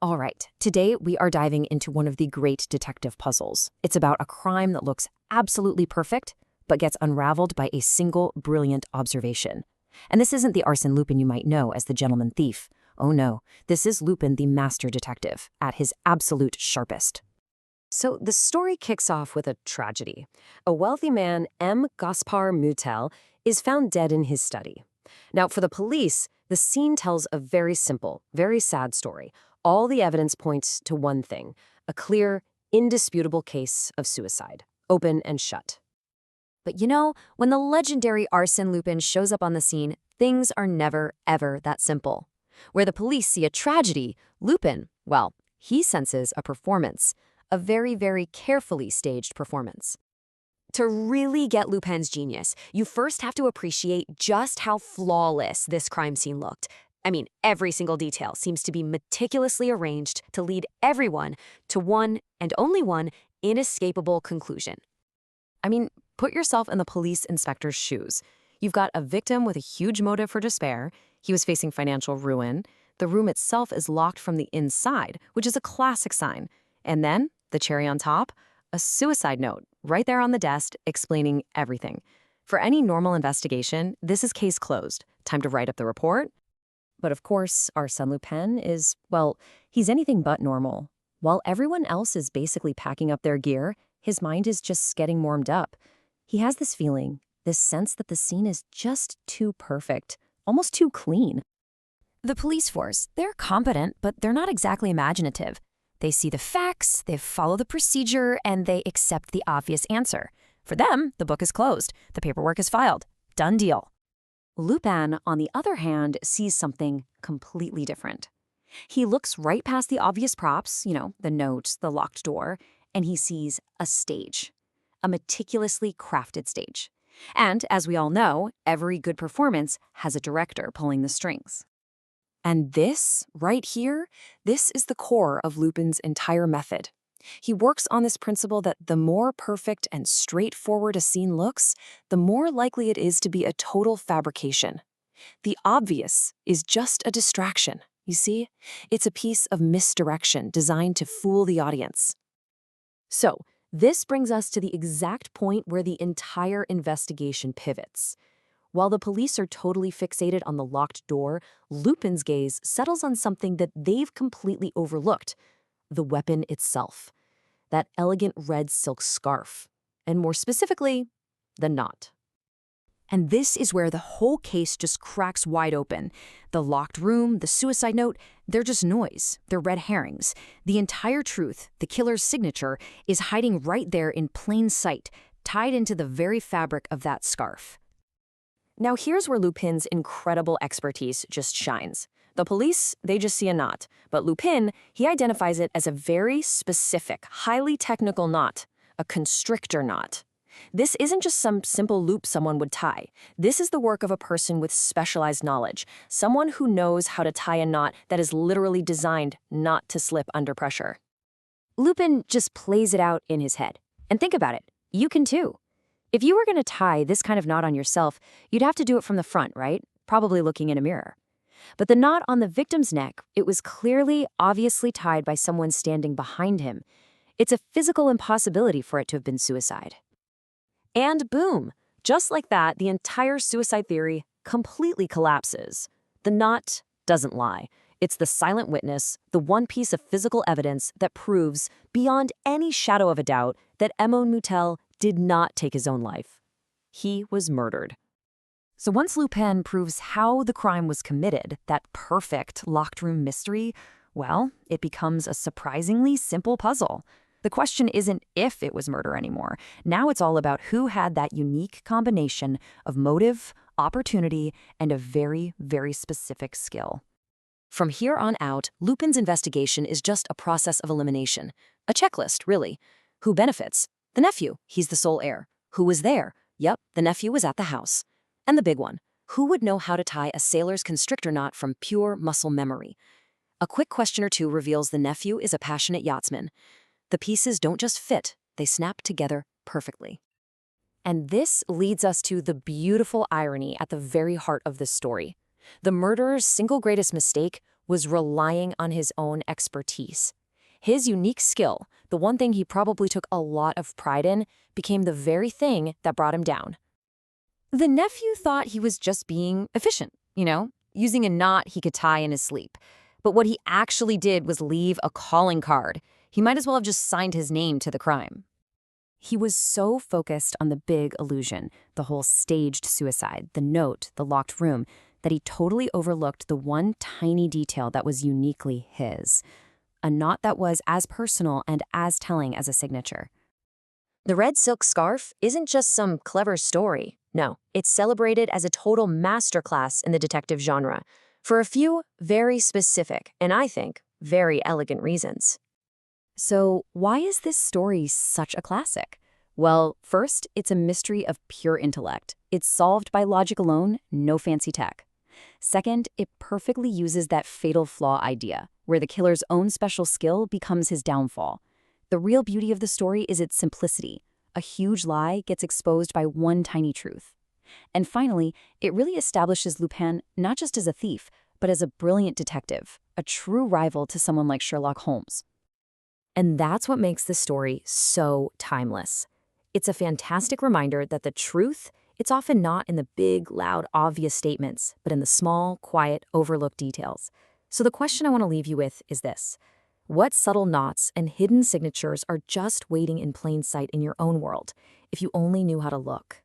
All right, today we are diving into one of the great detective puzzles. It's about a crime that looks absolutely perfect, but gets unraveled by a single brilliant observation. And this isn't the Arsène Lupin you might know as the gentleman thief. Oh no, this is Lupin the master detective, at his absolute sharpest. So the story kicks off with a tragedy. A wealthy man, M. Gaspar Mutel, is found dead in his study. Now, for the police, the scene tells a very simple, very sad story. All the evidence points to one thing: a clear, indisputable case of suicide, open and shut. But you know, when the legendary Arsène Lupin shows up on the scene, things are never, ever that simple. Where the police see a tragedy, Lupin, well, he senses a performance, a very, very carefully staged performance. To really get Lupin's genius, you first have to appreciate just how flawless this crime scene looked. I mean, every single detail seems to be meticulously arranged to lead everyone to one, and only one, inescapable conclusion. I mean, put yourself in the police inspector's shoes. You've got a victim with a huge motive for despair. He was facing financial ruin. The room itself is locked from the inside, which is a classic sign. And then, the cherry on top, a suicide note right there on the desk explaining everything. For any normal investigation, this is case closed. Time to write up the report. But of course, Arsène Lupin is, well, he's anything but normal. While everyone else is basically packing up their gear, his mind is just getting warmed up. He has this feeling, this sense that the scene is just too perfect, almost too clean. The police force, they're competent, but they're not exactly imaginative. They see the facts, they follow the procedure, and they accept the obvious answer. For them, the book is closed, the paperwork is filed. Done deal. Lupin, on the other hand, sees something completely different. He looks right past the obvious props, the note, the locked door, and he sees a stage, a meticulously crafted stage. And, as we all know, every good performance has a director pulling the strings. And this, right here, this is the core of Lupin's entire method. He works on this principle that the more perfect and straightforward a scene looks, the more likely it is to be a total fabrication. The obvious is just a distraction, you see? It's a piece of misdirection designed to fool the audience. So, this brings us to the exact point where the entire investigation pivots. While the police are totally fixated on the locked door, Lupin's gaze settles on something that they've completely overlooked: the weapon itself. That elegant red silk scarf. And more specifically, the knot. And this is where the whole case just cracks wide open. The locked room, the suicide note, they're just noise. They're red herrings. The entire truth, the killer's signature, is hiding right there in plain sight, tied into the very fabric of that scarf. Now here's where Lupin's incredible expertise just shines. The police, they just see a knot, but Lupin, he identifies it as a very specific, highly technical knot, a constrictor knot. This isn't just some simple loop someone would tie. This is the work of a person with specialized knowledge, someone who knows how to tie a knot that is literally designed not to slip under pressure. Lupin just plays it out in his head. And think about it, you can too. If you were going to tie this kind of knot on yourself, you'd have to do it from the front, right? Probably looking in a mirror. But the knot on the victim's neck, it was clearly, obviously tied by someone standing behind him. It's a physical impossibility for it to have been suicide. And boom, just like that, the entire suicide theory completely collapses. The knot doesn't lie. It's the silent witness, the one piece of physical evidence that proves, beyond any shadow of a doubt, that Arsène Lupin did not take his own life. He was murdered. So once Lupin proves how the crime was committed, that perfect locked room mystery, well, it becomes a surprisingly simple puzzle. The question isn't if it was murder anymore. Now it's all about who had that unique combination of motive, opportunity, and a very, very specific skill. From here on out, Lupin's investigation is just a process of elimination. A checklist, really. Who benefits? The nephew. He's the sole heir. Who was there? Yep, the nephew was at the house. And the big one. Who would know how to tie a sailor's constrictor knot from pure muscle memory? A quick question or two reveals the nephew is a passionate yachtsman. The pieces don't just fit, they snap together perfectly. And this leads us to the beautiful irony at the very heart of this story. The murderer's single greatest mistake was relying on his own expertise. His unique skill, the one thing he probably took a lot of pride in, became the very thing that brought him down. The nephew thought he was just being efficient, using a knot he could tie in his sleep. But what he actually did was leave a calling card. He might as well have just signed his name to the crime. He was so focused on the big illusion, the whole staged suicide, the note, the locked room, that he totally overlooked the one tiny detail that was uniquely his. A knot that was as personal and as telling as a signature. The red silk scarf isn't just some clever story. No, it's celebrated as a total masterclass in the detective genre, for a few very specific, and I think, very elegant reasons. So, why is this story such a classic? Well, first, it's a mystery of pure intellect. It's solved by logic alone, no fancy tech. Second, it perfectly uses that fatal flaw idea, where the killer's own special skill becomes his downfall. The real beauty of the story is its simplicity. A huge lie gets exposed by one tiny truth. And finally, it really establishes Lupin not just as a thief, but as a brilliant detective, a true rival to someone like Sherlock Holmes. And that's what makes this story so timeless. It's a fantastic reminder that the truth, it's often not in the big, loud, obvious statements, but in the small, quiet, overlooked details. So the question I want to leave you with is this. What subtle knots and hidden signatures are just waiting in plain sight in your own world, if you only knew how to look?